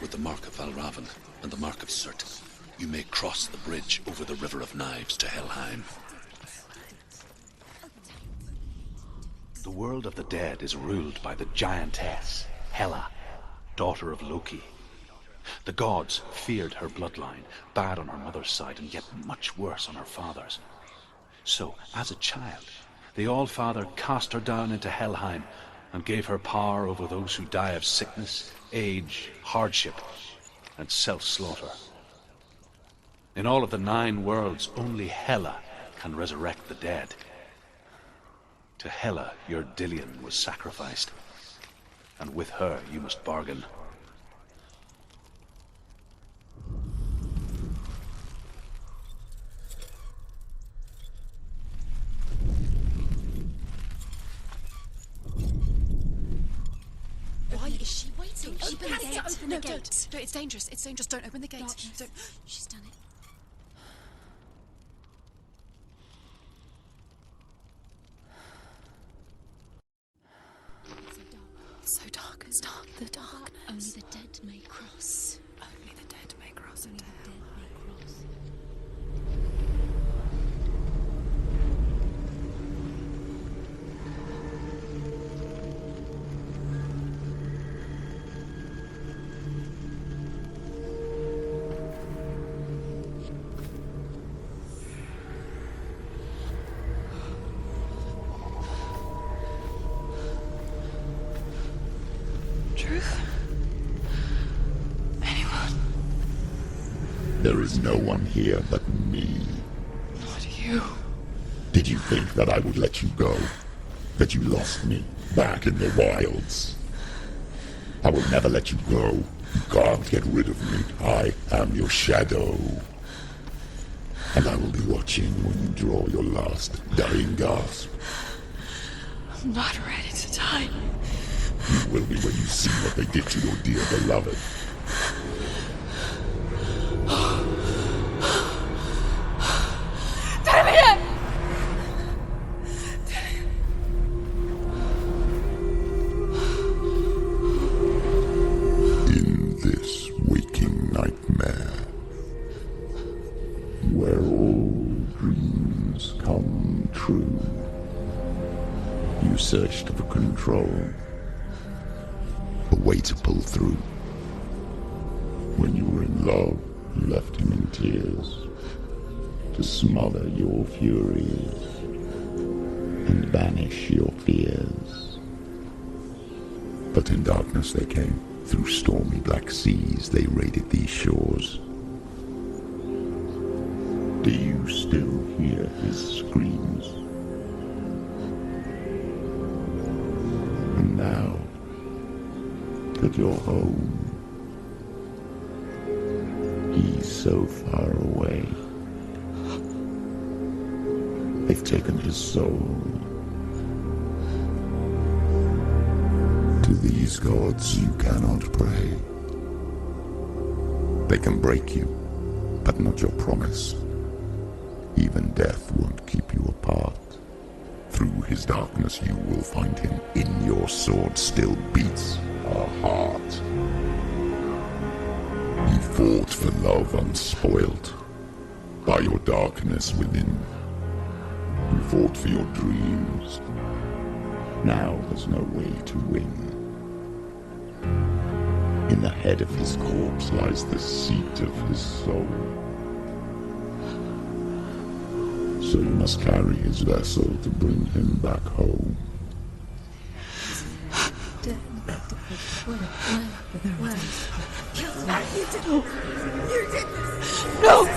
with the Mark of Valravan and the Mark of Surt, you may cross the bridge over the River of Knives to Helheim. The world of the dead is ruled by the giantess, Hela, daughter of Loki. The gods feared her bloodline, bad on her mother's side and yet much worse on her father's. So, as a child, the All-Father cast her down into Helheim and gave her power over those who die of sickness, age, hardship, and self-slaughter. In all of the 9 worlds, only Hela can resurrect the dead. To Hela, your Dillion was sacrificed, and with her you must bargain. Why is she waiting? Open the gate. Open No, the gate. don't. It's dangerous. It's dangerous. Don't open the gate. Don't. She's done it. So dark. It's dark. The darkness. Only the dead may cross. Only the dead may cross Only into the hell. dead may cross. Truth? Anyone? There is no one here but me. Not you. Did you think that I would let you go? That you lost me back in the wilds? I will never let you go. You can't get rid of me. I am your shadow. And I will be watching when you draw your last dying gasp. I'm not ready to die. You will be when you see what they did to your dear beloved. Dillion! In this waking nightmare, where all dreams come true, you searched for control, a way to pull through. When you were in love, you left him in tears, to smother your furies and banish your fears. But in darkness they came, through stormy black seas they raided these shores. Do you still hear his screams? And now that you're home, he's so far away. They've taken his soul. To these gods you cannot pray. They can break you, but not your promise. Even death won't keep you apart. Through his darkness you will find him. In your sword still beats a heart. You fought for love unspoilt by your darkness within. You fought for your dreams. Now there's no way to win. In the head of his corpse lies the seat of his soul. So you must carry his vessel to bring him back home. You did this! No!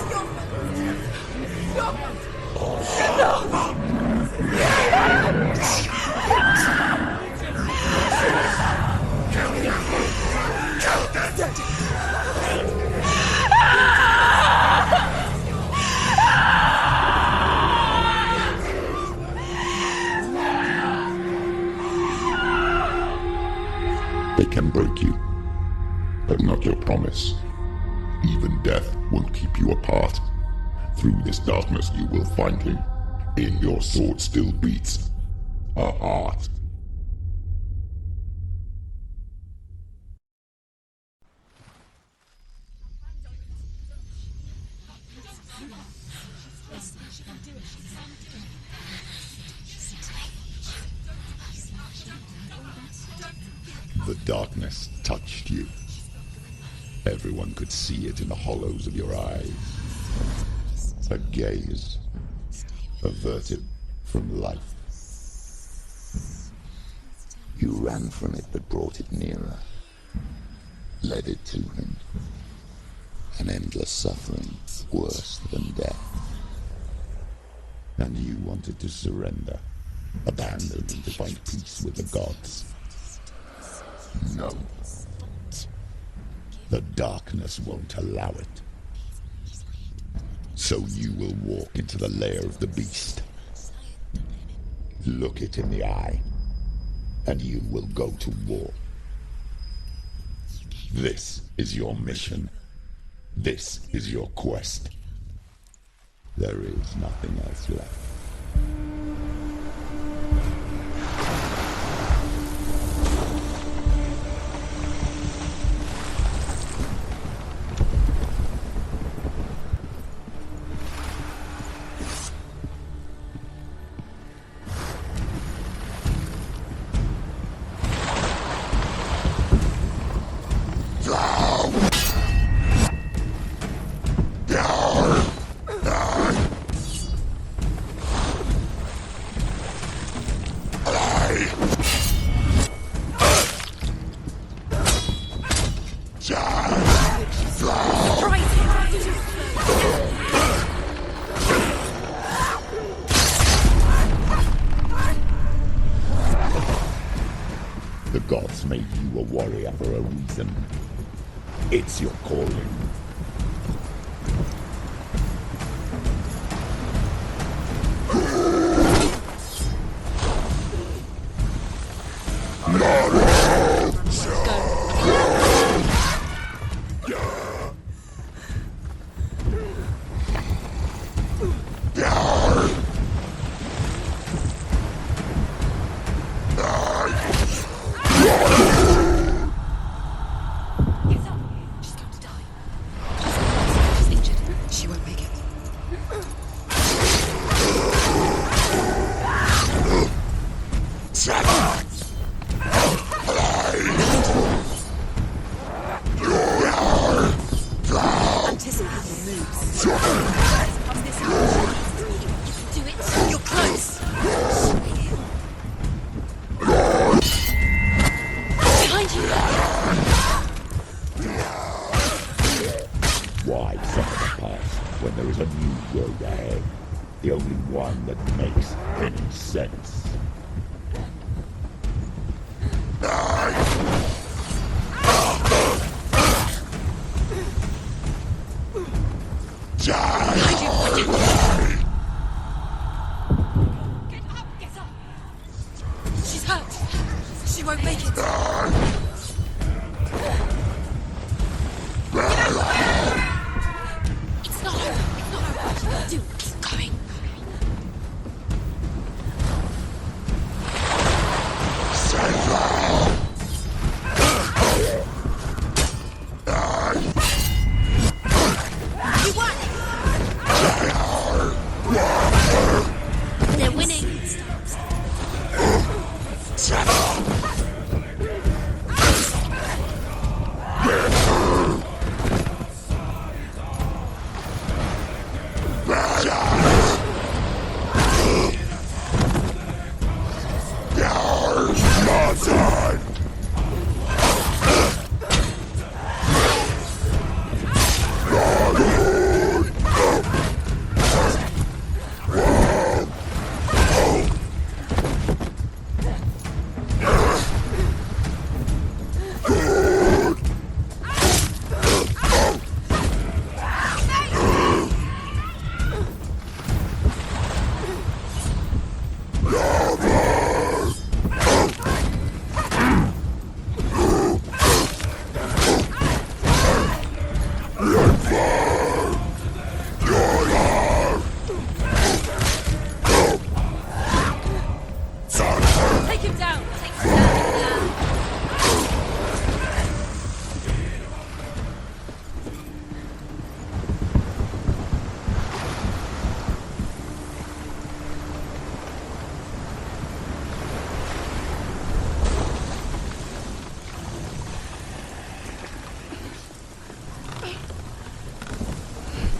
They can break you, but not your promise. Even death won't keep you apart. Through this darkness you will find him. In your sword still beats a heart. darkness touched you. Everyone could see it in the hollows of your eyes. A gaze averted from life. You ran from it but brought it nearer. Led it to him. An endless suffering worse than death. And you wanted to surrender, abandon and to find peace with the gods. No. The darkness won't allow it. So you will walk into the lair of the beast. Look it in the eye, and you will go to war. This is your mission. This is your quest. There is nothing else left. The gods made you a warrior for a reason. It's your calling. Why suffer the past when there is a new road ahead? The only one that makes any sense. She's hurt. She won't make it. It's not over. It's not over. Do it. Keep going.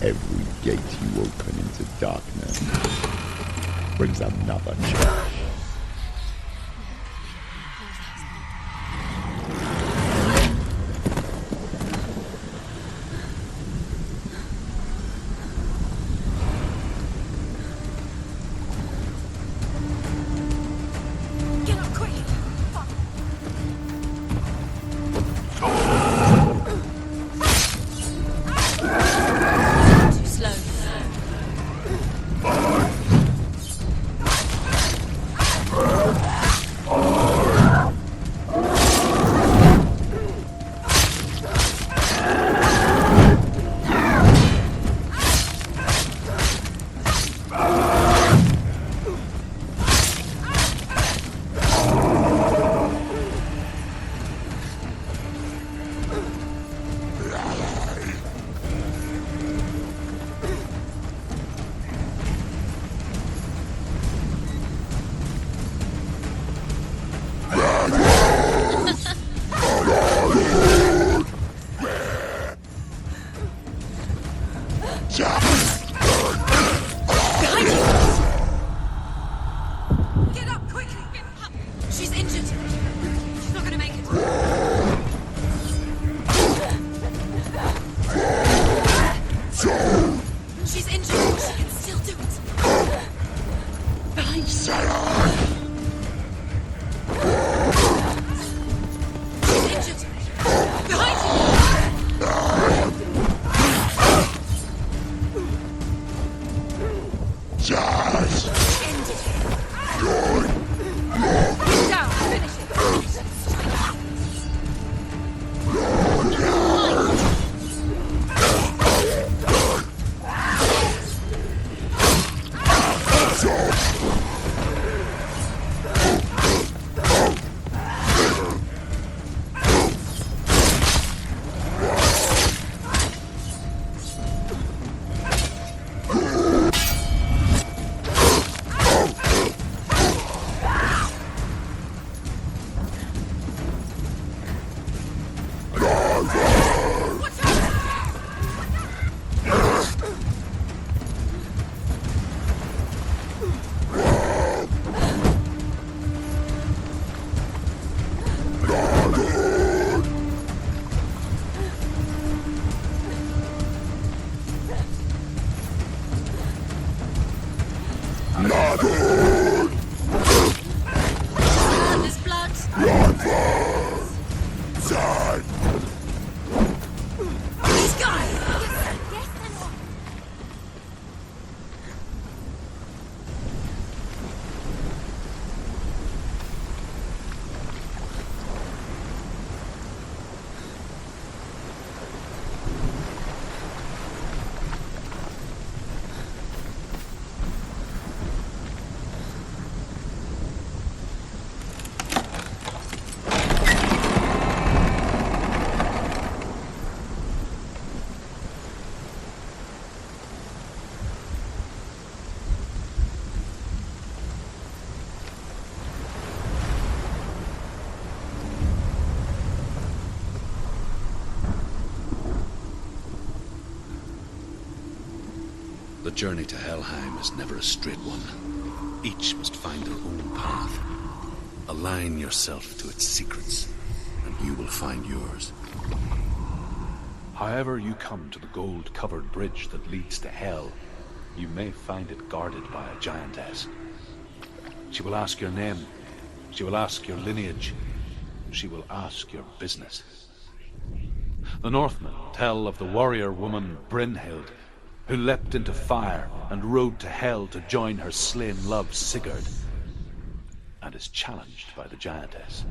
Every gate you open into darkness brings another challenge. The journey to Helheim is never a straight one. Each must find their own path. Align yourself to its secrets, and you will find yours. However you come to the gold-covered bridge that leads to Hell, you may find it guarded by a giantess. She will ask your name, she will ask your lineage, she will ask your business. The Northmen tell of the warrior woman Brynhild, who leapt into fire and rode to Hell to join her slain love Sigurd, and is challenged by the giantess.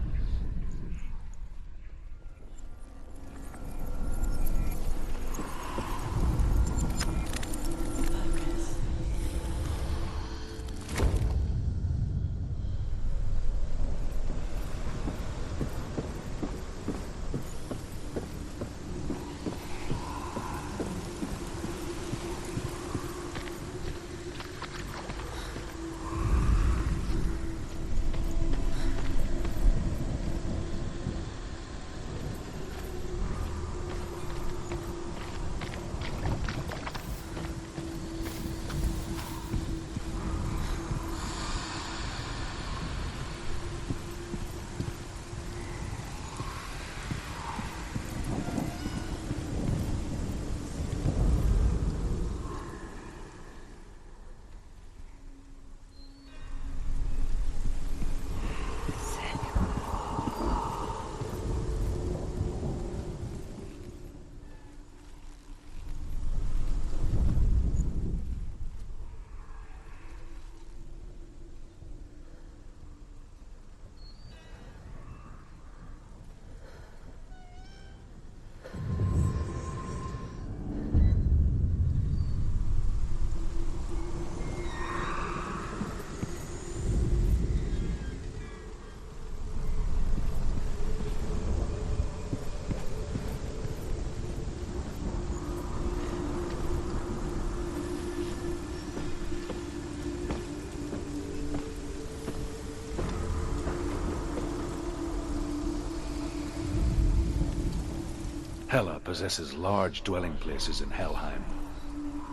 Hela possesses large dwelling places in Helheim.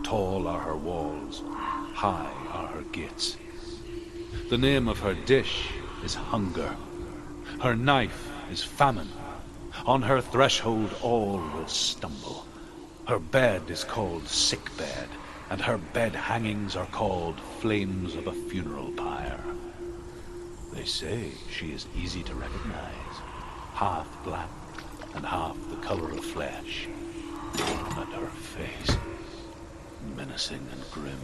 Tall are her walls, high are her gates. The name of her dish is hunger. Her knife is famine. On her threshold all will stumble. Her bed is called sick bed, and her bed hangings are called flames of a funeral pyre. They say she is easy to recognize, half black and half the color of flesh, and her face menacing and grim.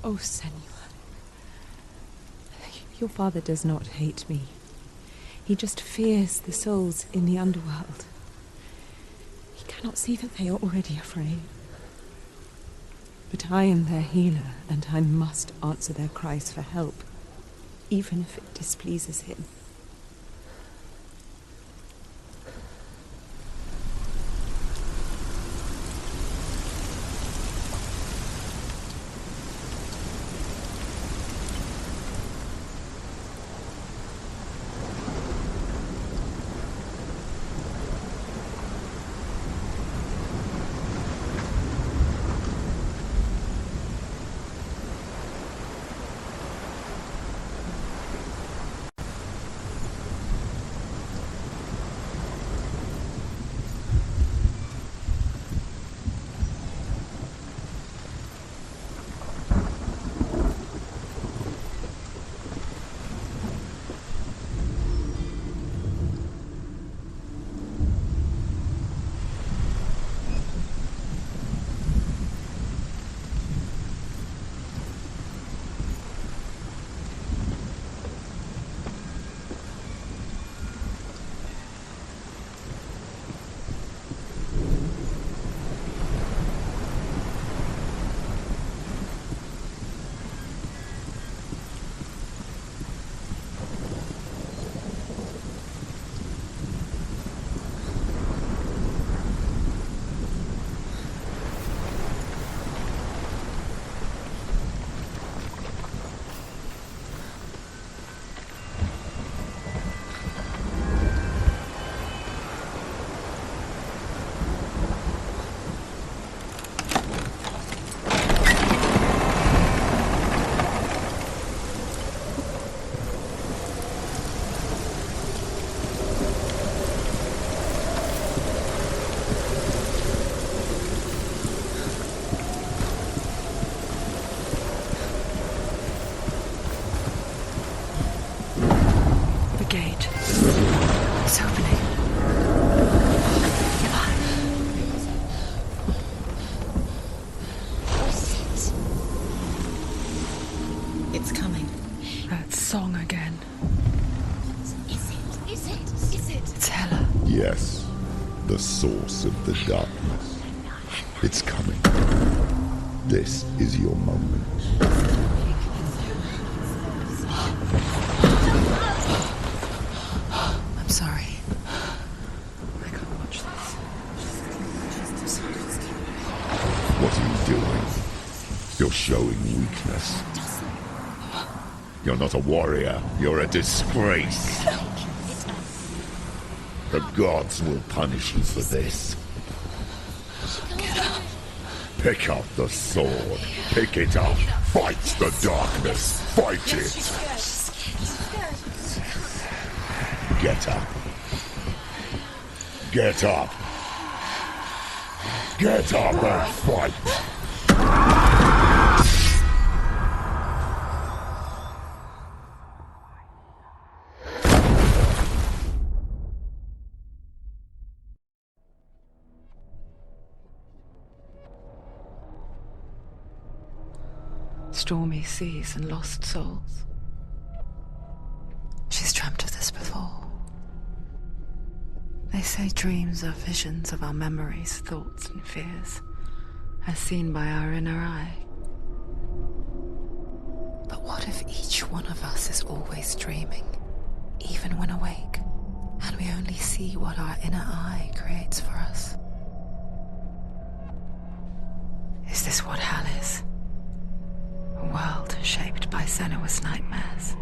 Oh, Senua. Your father does not hate me. He just fears the souls in the underworld. He cannot see that they are already afraid. But I am their healer, and I must answer their cries for help, even if it displeases him. Yes, the source of the darkness. It's coming. This is your moment. I'm sorry. What are you doing? You're showing weakness. You're not a warrior. You're a disgrace. The gods will punish you for this. Pick up the sword. Pick it up. Fight the darkness. Fight it. Get up. Get up. Get up and fight. Stormy seas and lost souls. She's dreamt of this before. They say dreams are visions of our memories, thoughts and fears, as seen by our inner eye. But what if each one of us is always dreaming, even when awake, and we only see what our inner eye creates for us? Is this what hell is? A world shaped by SENUA'S nightmares.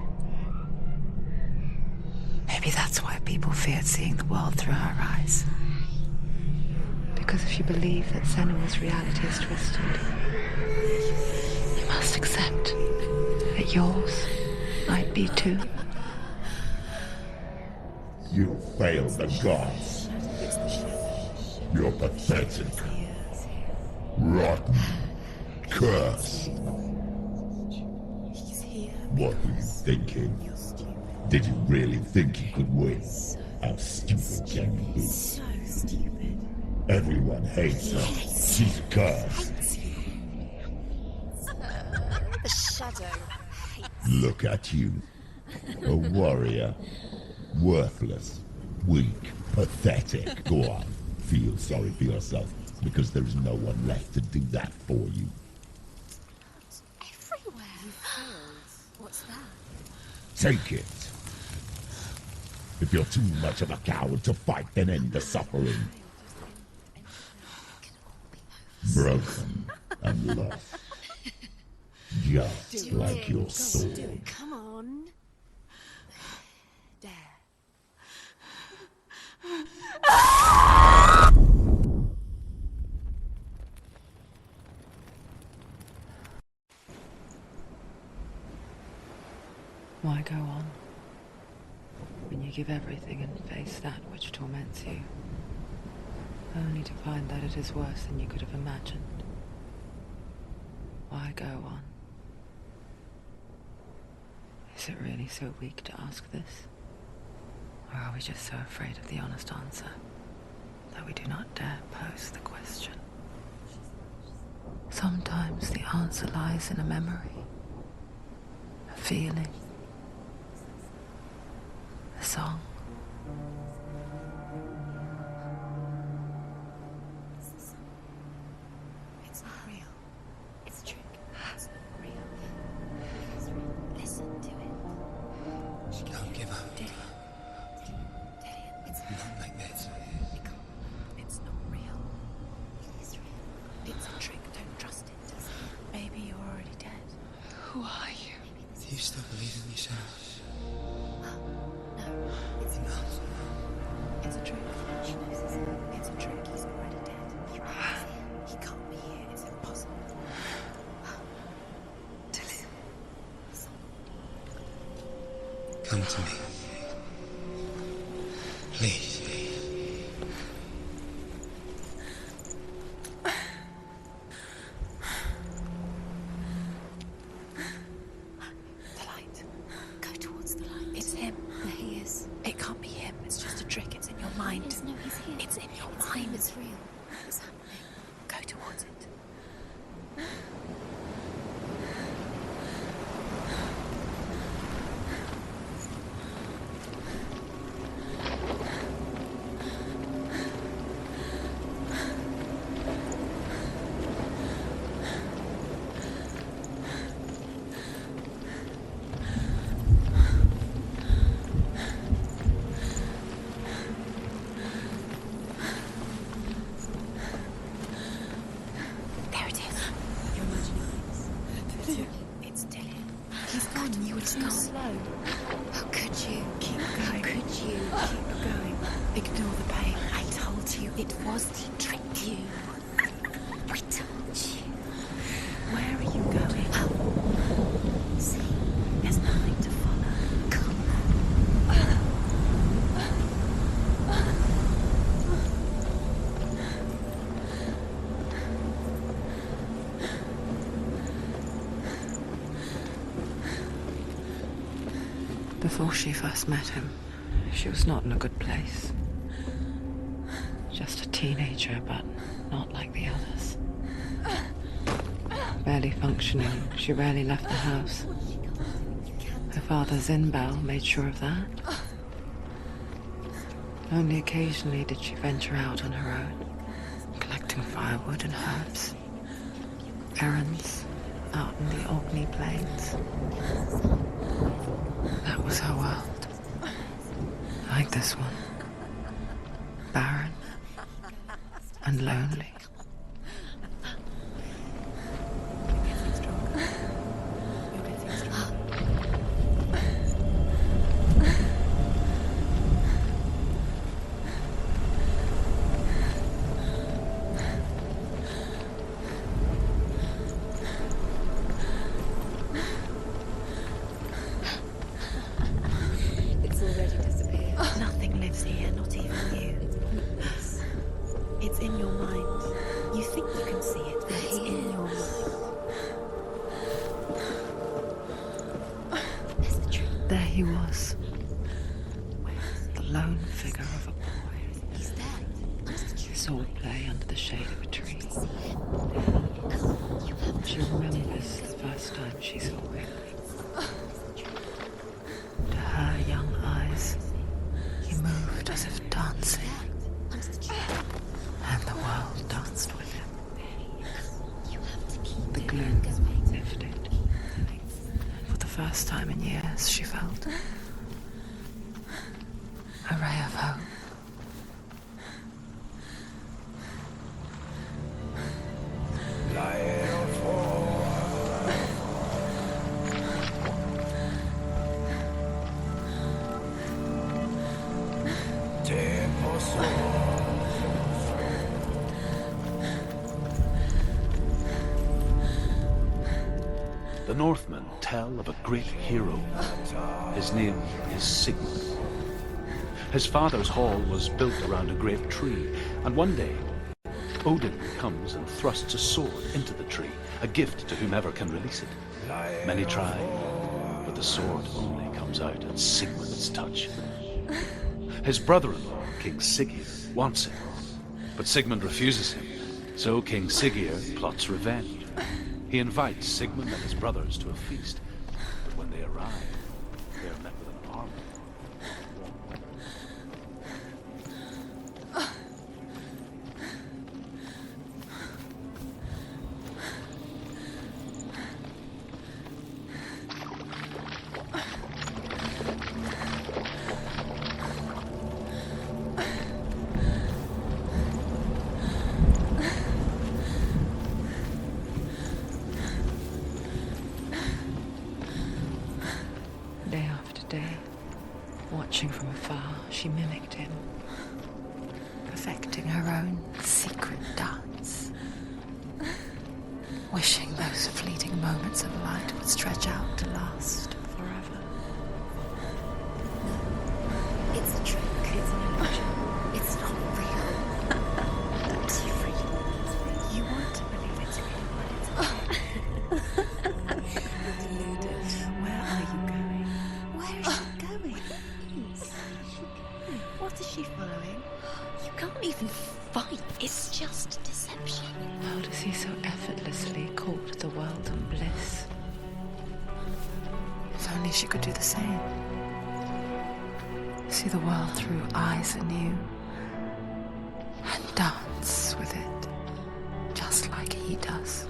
Maybe that's why people feared seeing the world through her eyes. Because if you believe that SENUA'S reality is twisted, you must accept that yours might be too. You failed the gods. You're pathetic. Rotten. Cursed. What were you thinking? Did you really think you could win? How stupid can you be? So stupid. Everyone hates her. She's cursed. The shadow. Look at you. A warrior. Worthless. Weak. Pathetic. Go on. Feel sorry for yourself, because there is no one left to do that for you. Everywhere. You failed. What's that? Take it. If you're too much of a coward to fight, then end the suffering. Broken and lost. Just like your sword. Come on. There. Why go on when you give everything and face that which torments you, only to find that it is worse than you could have imagined? Why go on? Is it really so weak to ask this? Or are we just so afraid of the honest answer that we do not dare pose the question? Sometimes the answer lies in a memory, a feeling, a song. It's not real. It's a trick. It's not real. It's real. Listen to it. She Don't give up. Did it. It's Not like this. it can't. It's not real. It is real. It's a trick. Don't trust it. Maybe you're already dead. Who are you? Do you still believe in yourself? No, it's No. It's a trick. She knows this. It's a trick. He's already dead. He can't be here. It's impossible. Come to me. Please. The light. Go towards the light. It's him. There he is. It can't be him. It's just a trick. It's in your mind. No, he's here. It's in your mind. It's real. It's happening. Go towards it. There it It was he tricked you. We told you. Where are you going? Oh. See, there's nothing to follow. Come. Before she first met him, she was not in a good place. Just a teenager, but not like the others. Barely functioning, she rarely left the house. Her father, Zinbal, made sure of that. Only occasionally did she venture out on her own, collecting firewood and herbs. Errands out in the Orkney Plains. That was her world. Like this one. Barren and lonely. It's already disappeared. Nothing lives here, not even you. It's in your mind. You think you can see it, but it's in your mind. There's the truth. There he was. The lone figure of a boy. He's there. He saw it play under the shade of a tree. She remembers the first time she saw him. To her young eyes, he moved as if dancing, and the world danced with him. The gloom lifted. For the first time in years, she felt a ray of hope. The Northmen tell of a great hero. His name is Sigmund. His father's hall was built around a great tree, and one day, Odin comes and thrusts a sword into the tree, a gift to whomever can release it. Many try, but the sword only comes out at Sigmund's touch. His brother-in-law, King Siggeir, wants it, but Sigmund refuses him, so King Siggeir plots revenge. He invites Sigmund and his brothers to a feast, but when they arrive, they are met with an army. Day after day, watching from afar, she mimicked him, perfecting her own secret dance, wishing those fleeting moments of light would stretch out to last forever. It's a trick. It's an illusion. It's not real. That's you free. You want to believe it's real, but it's not. You're deluded. Where are you going? Where is she going? What is she following? You can't even fight. It's just deception. How does he so effortlessly court the world and bliss? If only she could do the same. See the world through eyes anew and dance with it, just like he does.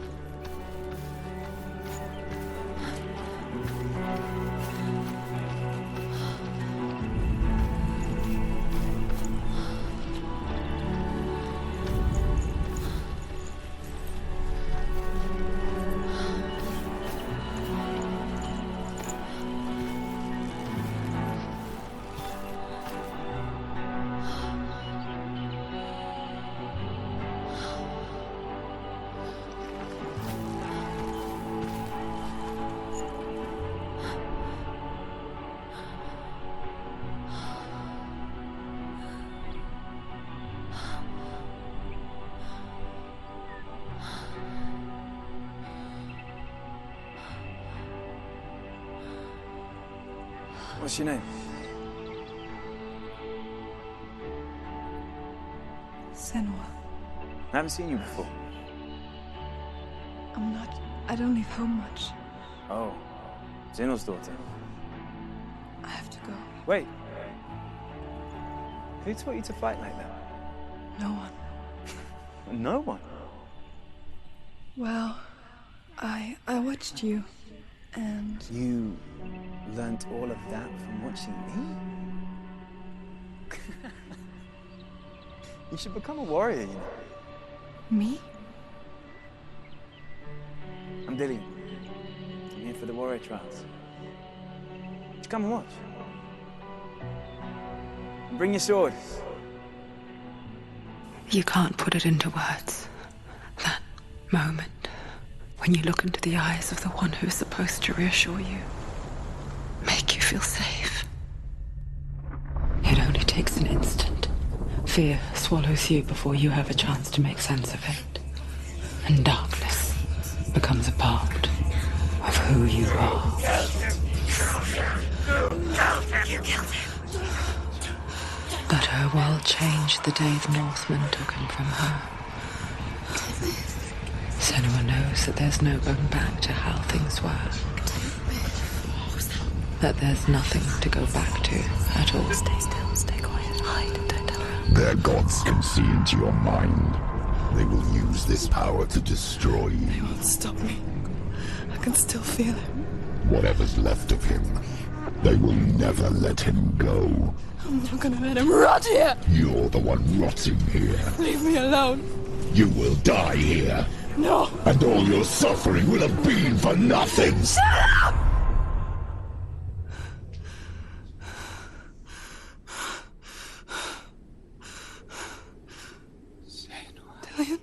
What's your name? Senua. I haven't seen you before. I don't leave home much. Oh, Zenua'S daughter. I have to go. Wait. Who taught you to fight like that? No one. No one? Well, I watched you, and... You learnt all of that from watching me? You should become a warrior, you know. Me? I'm Dillian. I'm here for the warrior trials. Just come and watch. And bring your sword. You can't put it into words. That moment when you look into the eyes of the one who is supposed to reassure you, make you feel safe. It only takes an instant. Fear swallows you before you have a chance to make sense of it. And darkness becomes a part of who you are. You killed him. But her world changed the day the Northmen took him from her. Senua knows that there's no going back to how things were. That there's nothing to go back to at all. Stay still, stay quiet, hide, don't tell her. Their gods can see into your mind. They will use this power to destroy you. They won't stop me. I can still feel him. Whatever's left of him, they will never let him go. I'm not gonna let him rot here! You're the one rotting here. Leave me alone. You will die here. No! And all your suffering will have been for nothing. Shut up! Dillian?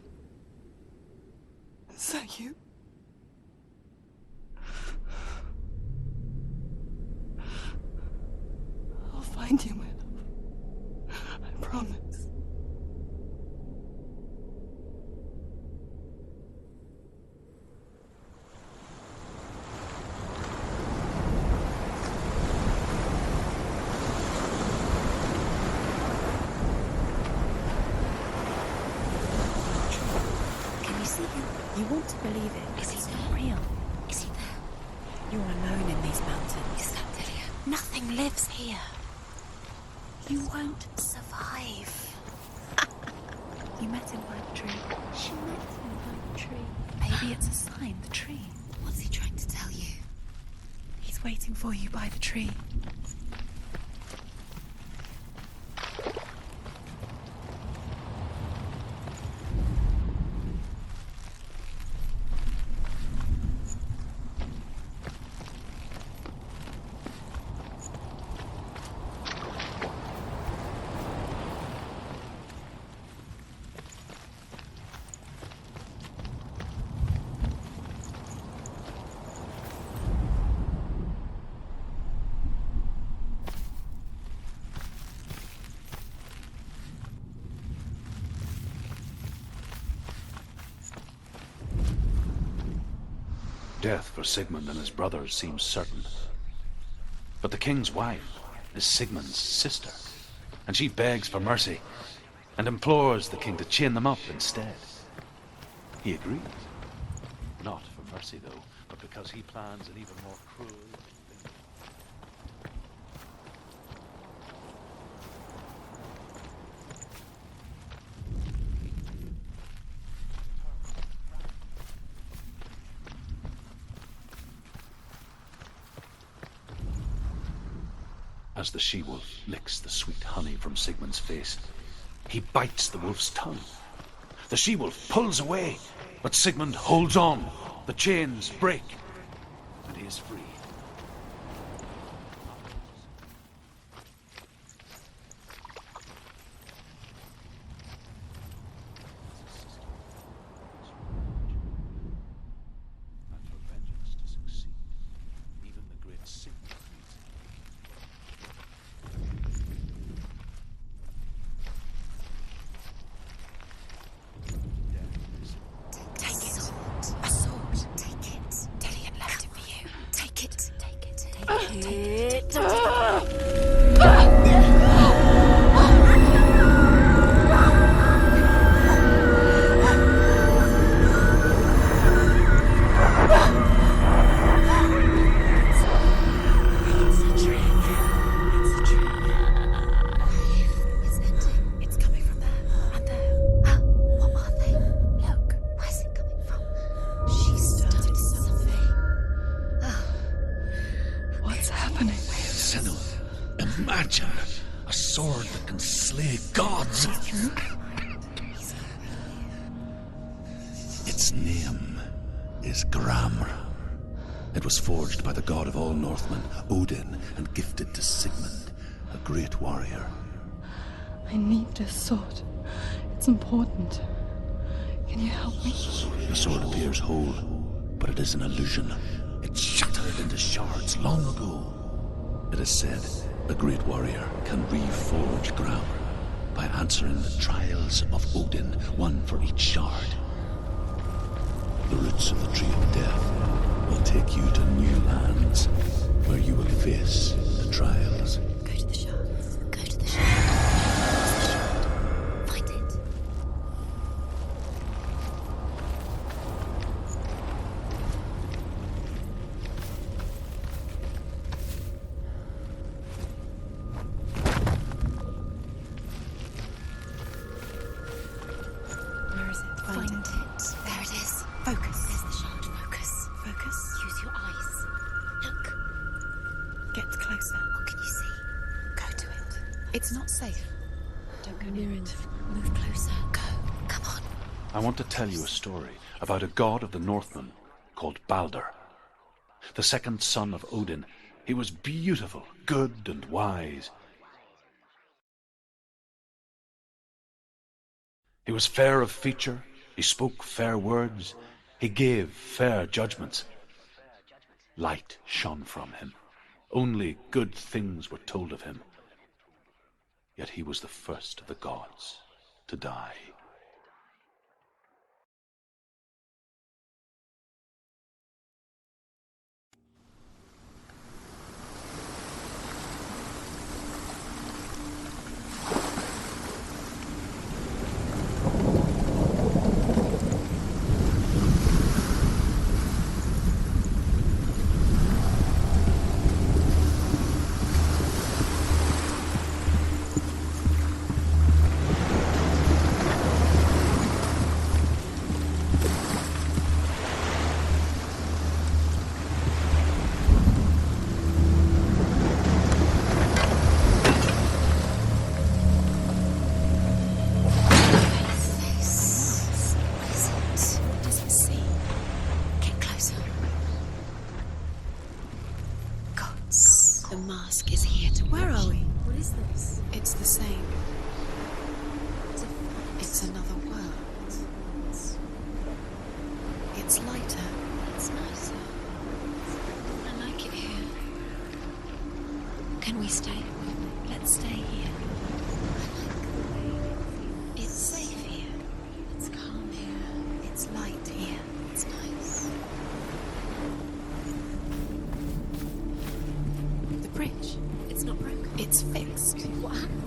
Is that you? I'll find you, my love. I promise. Can you see him? You want to believe it. Is he not real? Is he there? You're alone in these mountains. Is that Dillian? Nothing lives here. You won't survive. You met him by the tree. She met him by the tree. Maybe it's a sign, the tree. What's he trying to tell you? He's waiting for you by the tree. Death for Sigmund and his brothers seems certain. But the king's wife is Sigmund's sister, and she begs for mercy and implores the king to chain them up instead. He agrees. Not for mercy, though, but because he plans an even more cruel thing. As the she-wolf licks the sweet honey from Sigmund's face, he bites the wolf's tongue. The she-wolf pulls away, but Sigmund holds on. The chains break, and he is free. And for vengeance to succeed, even the great Sigmund needs it. Take it. A sword. Take it. Dillian left it for you. Take it. Its name is Gramr. It was forged by the god of all Northmen, Odin, and gifted to Sigmund, a great warrior. I need this sword. It's important. Can you help me? The sword appears whole, but it is an illusion. It shattered into shards long ago. It is said a great warrior can reforge Gramr by answering the trials of Odin, one for each shard. The roots of the tree of death will take you to new lands where you will face the trials. Go to the shards. Go to the shards. Find it. Where is it? Find it. There it is. Focus. There's the shard. Focus. Focus. Use your eyes. Look. Get closer. What can you see? Go to it. It's not safe. Don't go near it. Move closer. Go. Come on. I want to tell you a story about a god of the Northmen called Balder. The second son of Odin. He was beautiful, good and wise. He was fair of feature, he spoke fair words, he gave fair judgments. Light shone from him. Only good things were told of him. Yet he was the first of the gods to die. The mask is here to Where are we? What is this? It's the same. It's another world. It's lighter. It's nicer. I like it here. Can we stay? Let's stay here. It's safe here. It's calm here. It's light here. It's nice. The bridge. It's not broken. It's fixed. What happened?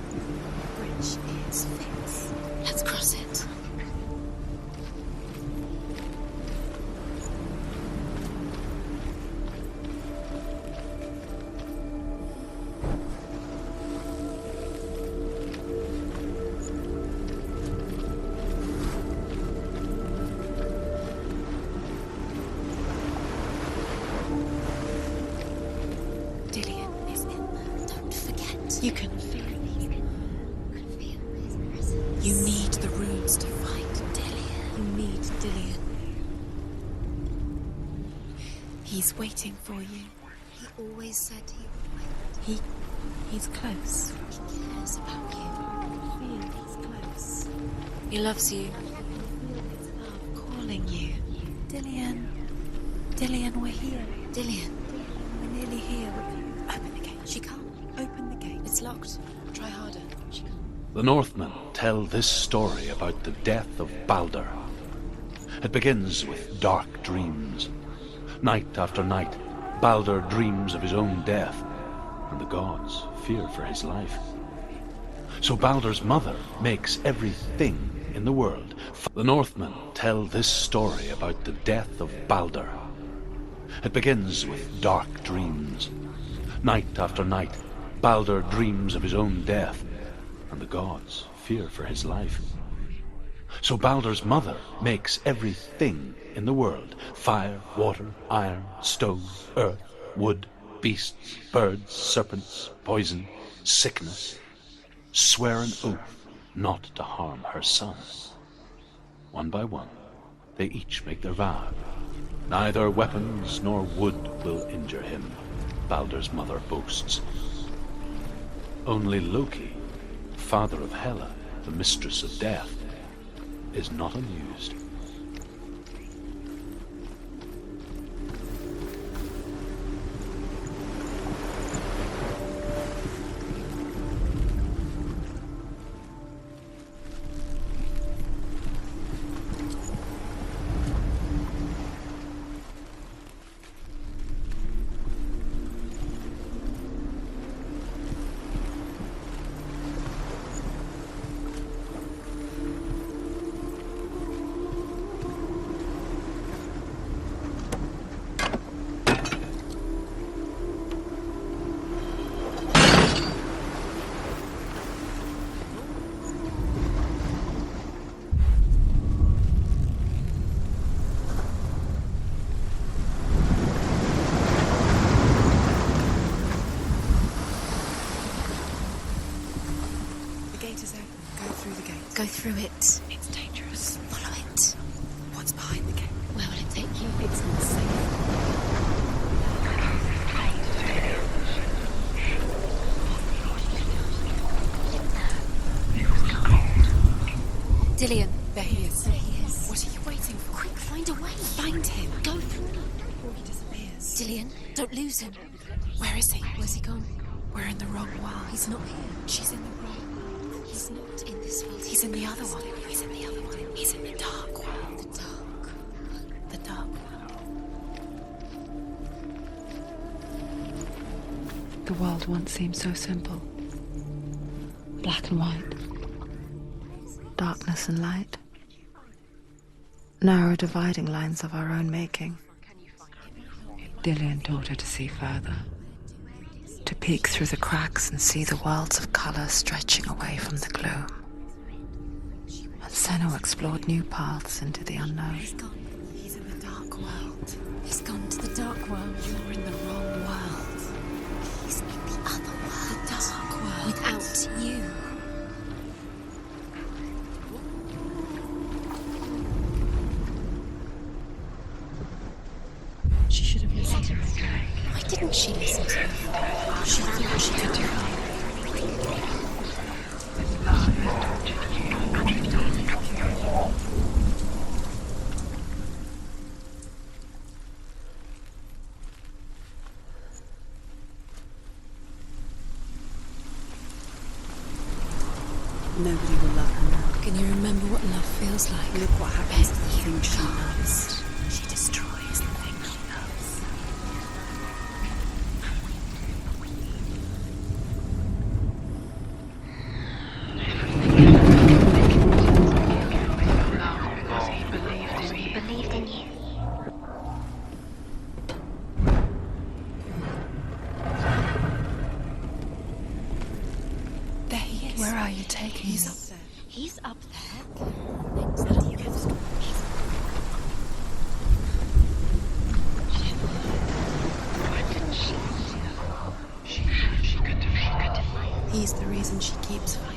The bridge is fixed. Let's cross it. Dillian is in there. Don't forget. You can feel it. Can feel his presence. You need the runes to fight Dillian. You need Dillian. He's waiting for you. He always said he would wait. He's close. He cares about you. Feel he's close. He loves you. Feel his love calling you. Dillian. Dillian, we're here. Dillian. We're nearly here. Open the gate. She can't. Open the gate. It's locked. Try harder. She can't. The Northmen tell this story about the death of Balder. It begins with dark dreams. Night after night, Balder dreams of his own death, and the gods fear for his life. So Balder's mother makes everything in the world. The Northmen tell this story about the death of Balder. It begins with dark dreams. Night after night, Balder dreams of his own death, and the gods fear for his life. So Balder's mother makes everything in the world: fire, water, iron, stone, earth, wood, beasts, birds, serpents, poison, sickness. Swear an oath not to harm her son. One by one, they each make their vow. Neither weapons nor wood will injure him, Baldur's mother boasts. Only Loki, father of Hela, the mistress of death, is not amused. Go through it. It's dangerous. Follow it. What's behind the gate? Where will it take you? It's not safe. Dillion. There he is. There he is. What are you waiting for? Quick, find a way. Find him. Go through. Before he disappears. Dillion, don't lose him. Where is he? Where's he gone? We're in the wrong world. He's not here. She's in the wrong. He's not in this world. He's in the other one. He's in the other one. He's in the dark world. The dark. The dark world. The world once seemed so simple. Black and white. Darkness and light. Narrow dividing lines of our own making. Dillion taught her to see further. To peek through the cracks and see the worlds of color stretching away from the gloom. And Senua explored new paths into the unknown. He's gone. He's in the dark world. He's gone to the dark world. You're in the wrong world. He's in the other world. The dark world. Without you. She should have listened to me. Why didn't she listen to you? She thought she could do it. Nobody will love her now. Can you remember what love feels like? Look what happens to the things she loves. She destroys the thing she loves. He believed in you. There he is. Where are you taking He's me? up there. He's up there. Next to you. He's the reason she keeps fighting.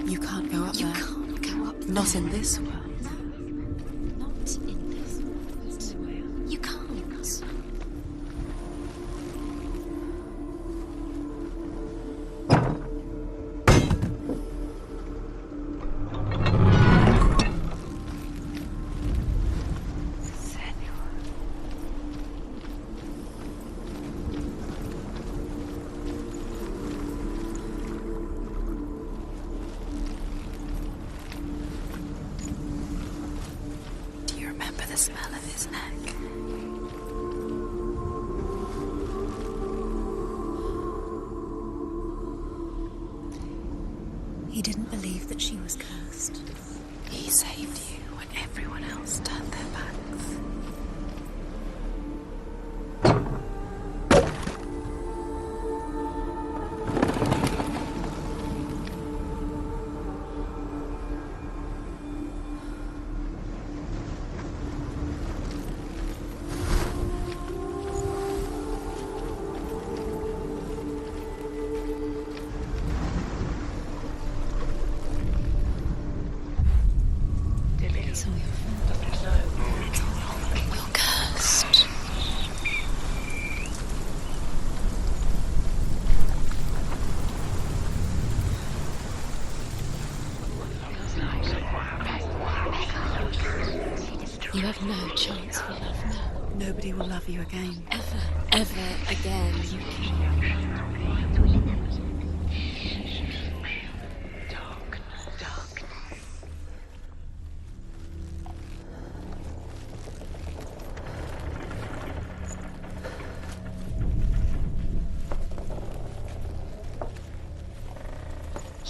You can't go up there. You can't go up there. Not in this world. No, not in this world. You can't. Do you remember the smell of his neck? He didn't believe that she was cursed. He saved you when everyone else turned their backs. It's all your fault. It's all your fault. You're cursed. You have no chance for love now. Nobody will love you again. Ever again.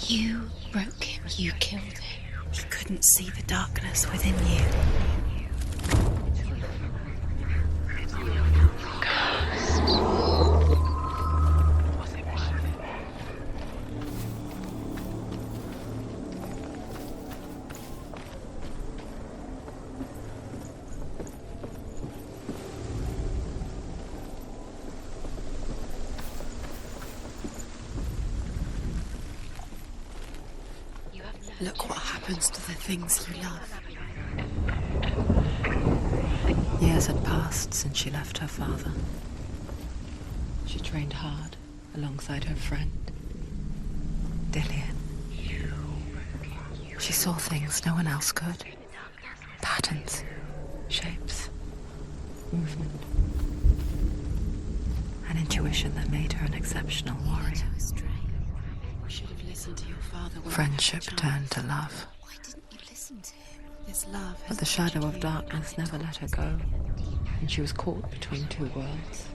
You broke him. You killed him. He couldn't see the darkness within you. Look what happens to the things you love. Years had passed since she left her father. She trained hard alongside her friend, Dillian. She saw things no one else could. Patterns, shapes, movement. An intuition that made her an exceptional warrior. Friendship turned to love. Why didn't you listen to him? This love, but the shadow of darkness never let her go, and she was caught between two worlds.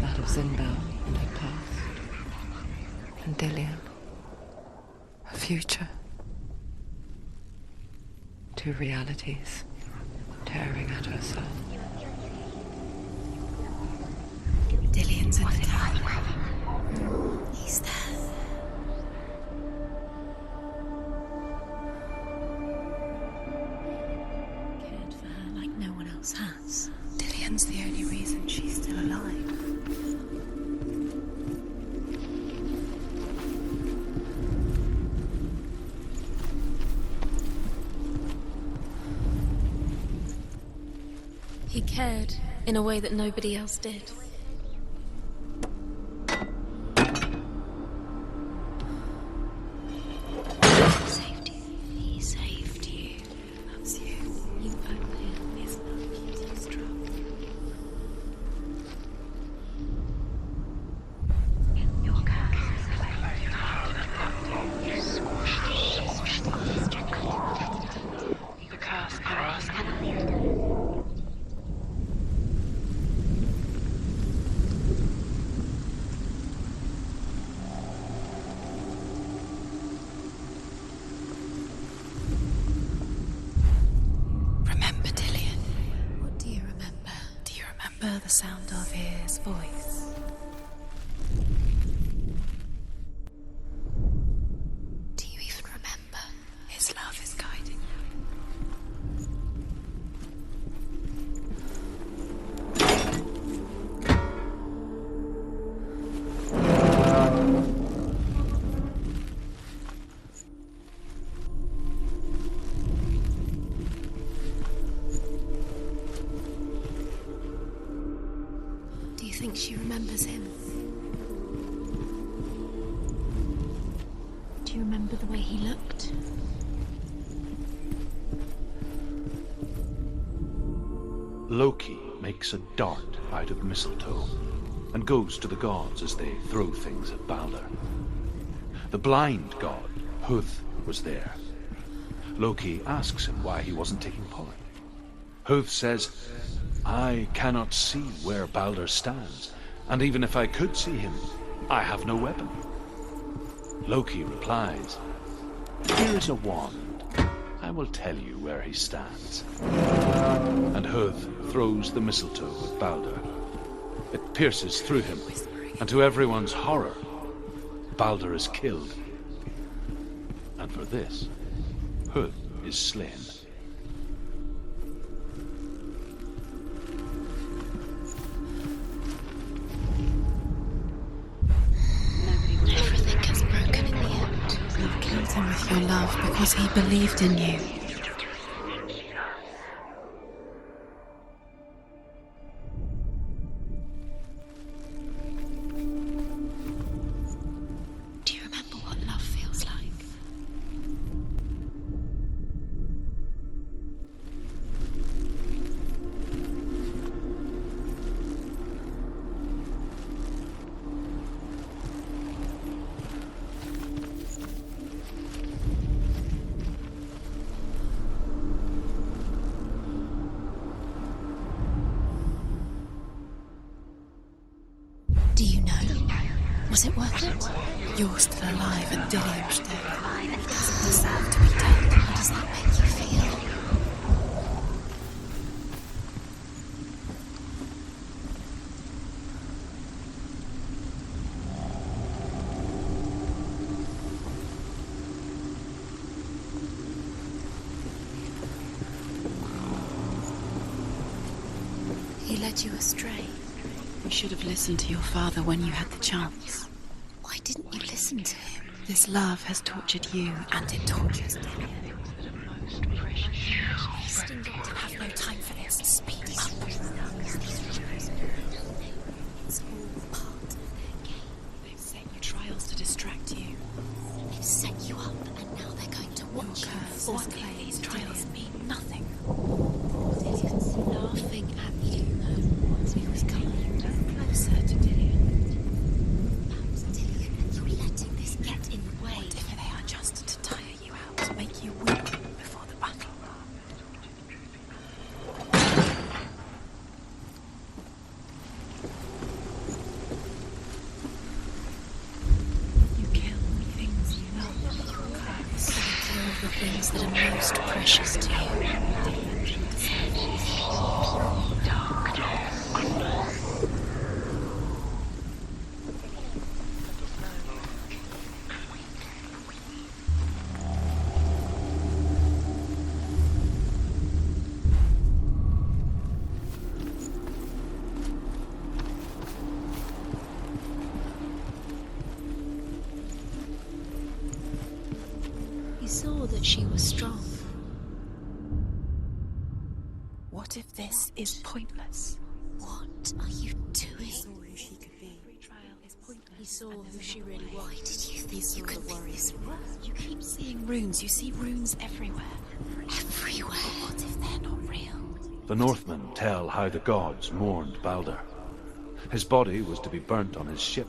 That of Zindel and her past, and Dillian, her future. Two realities tearing at her soul. Dillian's in the tower. He's there. Has. Dillian's the only reason she's still alive. He cared in a way that nobody else did. The sound of his voice. Do you even remember? His love is guiding Think she remembers him? Do you remember the way he looked? Loki makes a dart out of mistletoe and goes to the gods as they throw things at Balder. The blind god, Huth, was there. Loki asks him why he wasn't taking part. Huth says, I cannot see where Balder stands, and even if I could see him, I have no weapon. Loki replies, here is a wand. I will tell you where he stands. And Huth throws the mistletoe at Balder. It pierces through him, and to everyone's horror, Balder is killed. And for this, Huth is slain. Everything gets broken in the end. You killed him with your love because he believed in you. Was it worth it? You're still alive and Dillian's dead. He doesn't deserve to be dead. How does that make you feel? He led you astray. You should have listened to your father when you had the chance. Why didn't you listen to him? This love has tortured you, and it tortures Dillian. You have no time for this. Speak up. It's all part of their game. They've set you trials to distract you. They've set you up, and now they're going to watch you fall. These trials mean nothing. Dillian's laughing at you. You've come closer to Dillian. Perhaps Dillian, you're letting this get in the way. What if they are just to tire you out, to make you weak before the battle? You kill the things you love. So kill the things that are most precious to you. He saw that she was strong. What if this is pointless? What are you doing? He saw who she could be. He saw who she really was. Why did you think you could make this work? You keep seeing runes. You see runes everywhere. Everywhere. What if they're not real? The Northmen tell how the gods mourned Balder. His body was to be burnt on his ship,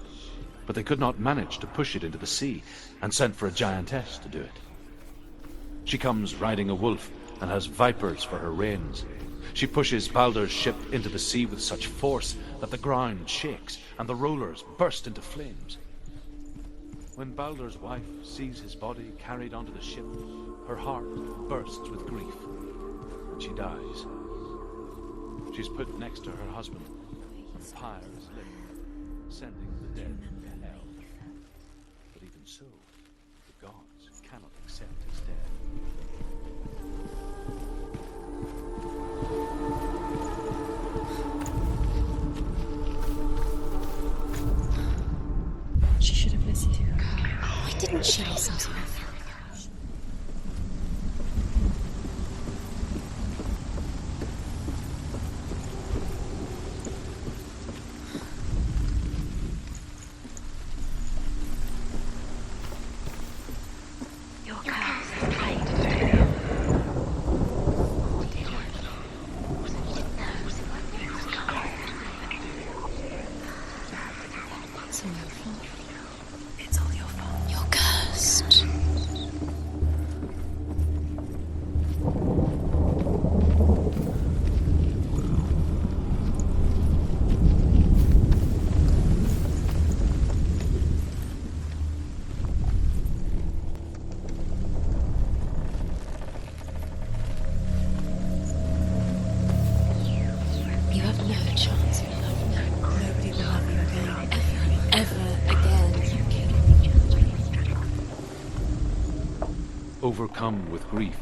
but they could not manage to push it into the sea, and sent for a giantess to do it. She comes riding a wolf and has vipers for her reins. She pushes Balder's ship into the sea with such force that the ground shakes and the rollers burst into flames. When Balder's wife sees his body carried onto the ship, her heart bursts with grief, and she dies. She's put next to her husband, and pyre is lit, sending the dead to hell. But even so, the gods cannot accept his death. She should have listened to her. Why didn't she listen to her? It's all your fault. You're cursed. You have no chance of love. Nobody will love you again. Ever again. Overcome with grief,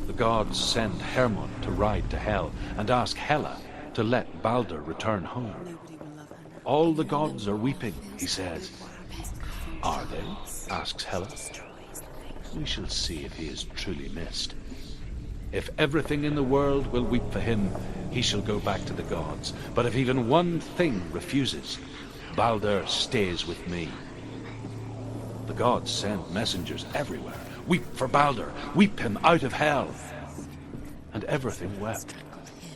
the gods send Hermod to ride to Hell and ask Hela to let Balder return home. All the gods are weeping, he says. Are they? Asks Hela. We shall see if he is truly missed. If everything in the world will weep for him, he shall go back to the gods. But if even one thing refuses, Balder stays with me. The gods send messengers everywhere. Weep for Balder, weep him out of hell. And everything wept.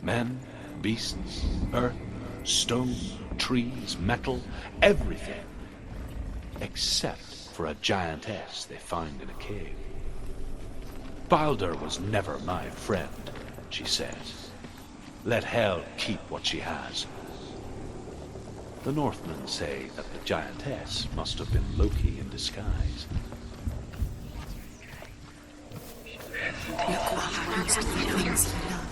Men, beasts, earth, stone, trees, metal, everything. Except for a giantess they find in a cave. Balder was never my friend, she says. Let Hell keep what she has. The Northmen say that the giantess must have been Loki in disguise. Look what happens to the things you love.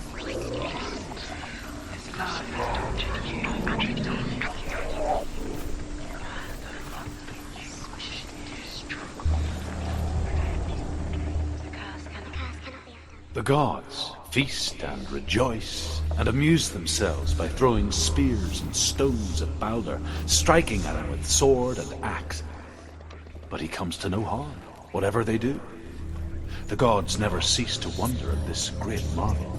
The gods feast and rejoice and amuse themselves by throwing spears and stones at Balder, striking at him with sword and axe. But he comes to no harm, whatever they do. The gods never cease to wonder at this great marvel.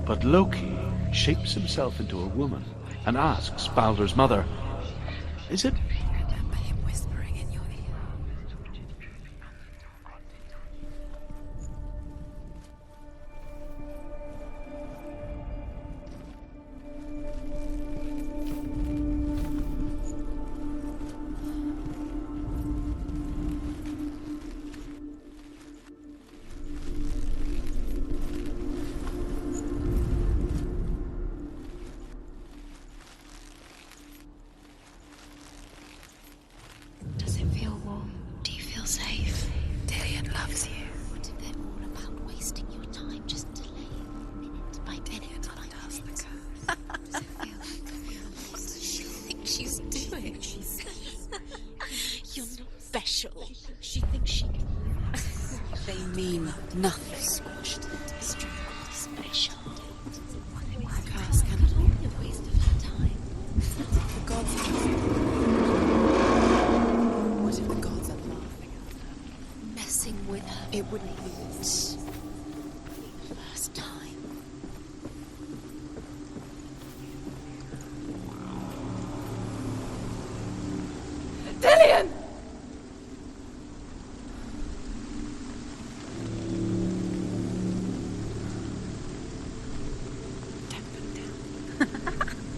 But Loki shapes himself into a woman and asks Balder's mother, "Is it?" Remember him whispering in your ear. Does it feel warm? Do you feel safe? Dillian loves you. What if they're all about wasting your time just delaying minute by minute by minute? Does it feel like what does she think she's doing? You're not special. She thinks she can. They mean nothing. Squashed and destroyed. Special. The curse cannot be a waste of her time. The gods are what if the gods are laughing at her? Messing with her? It wouldn't be the first time. Dillian!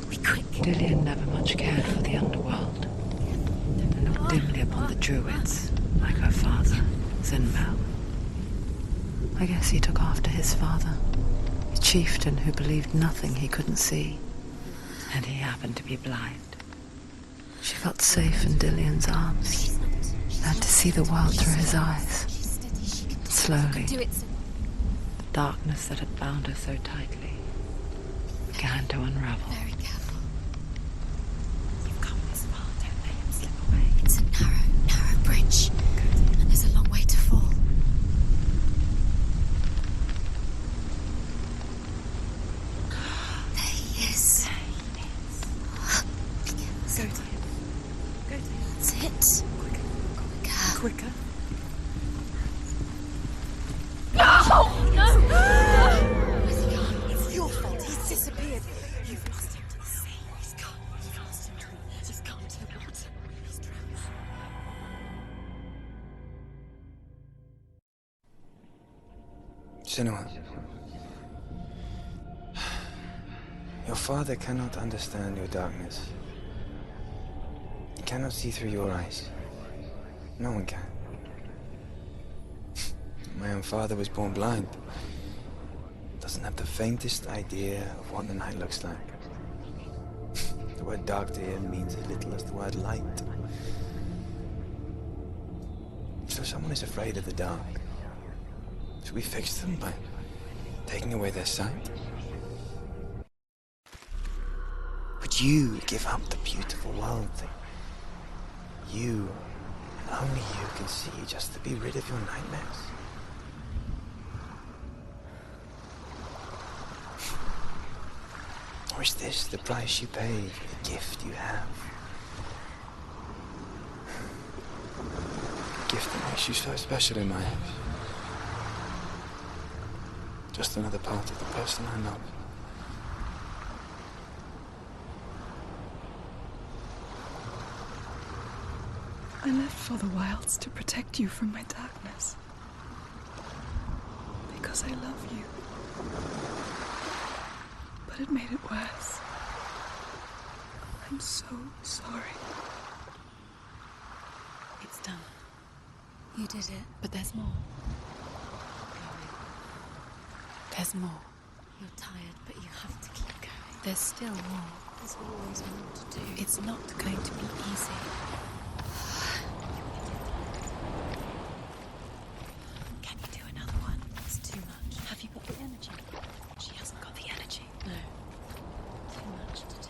Be quick. Dillian never much cared for the underworld, and looked dimly upon the druids, like her father, Zinmel. I guess he took after his father, a chieftain who believed nothing he couldn't see, and he happened to be blind. She felt safe in Dillian's arms, learned to see the world through his eyes. Slowly, the darkness that had bound her so tightly began to unravel. Very careful. You've come this far, don't let him slip away. It's a narrow bridge. And there's a long way to fall. There he is. Go to him. Go to him. That's it. Quicker. Quicker. It's your fault. He's disappeared. You've lost him to the sea. He's gone. You've lost him to the He's gone to the water. He's drowned. Senua, your father cannot understand your darkness. He cannot see through your eyes. No one can. My own father was born blind. Doesn't have the faintest idea of what the night looks like. The word dark to him means as little as the word light. So someone is afraid of the dark. So we fix them by taking away their sight. Would you give up the beautiful world that you, and only you, can see just to be rid of your nightmares? Or is this the price you pay for the gift you have? A gift that makes you so special in my eyes. Just another part of the person I love. I left for the wilds to protect you from my darkness. Because I love you. But it made it worse. I'm so sorry. It's done. You did it. But there's more. There's more. You're tired, but you have to keep going. There's still more. There's always more to do. It's not going to be easy. Can you do another one? It's too much. Have you got the energy? She hasn't got the energy. No. Too much to do.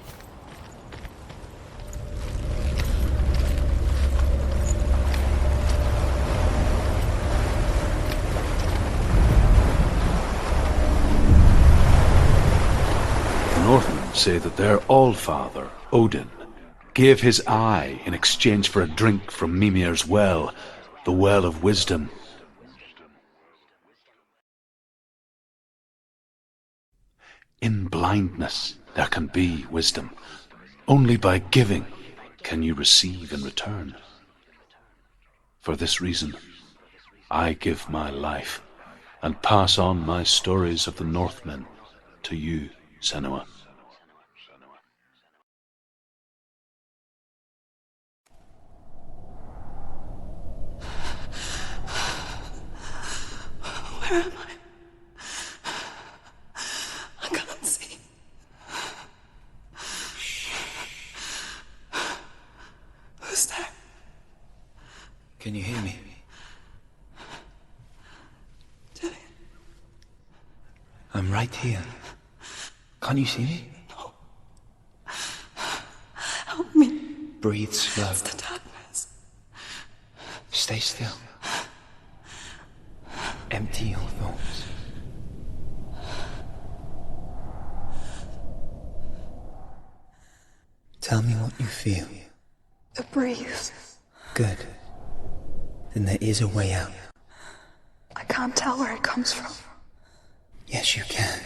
Northmen say that their Allfather, Odin, gave his eye in exchange for a drink from Mimir's well, the Well of Wisdom. In blindness there can be wisdom. Only by giving can you receive in return. For this reason, I give my life and pass on my stories of the Northmen to you, Senua. Where am I? I can't see. Who's there? Can you hear me? Dillian. I'm right here. Can't you see me? No. Help me. Breathe slow. It's the darkness. Stay still. Empty your thoughts. Tell me what you feel. The breeze. Good. Then there is a way out. I can't tell where it comes from. Yes, you can.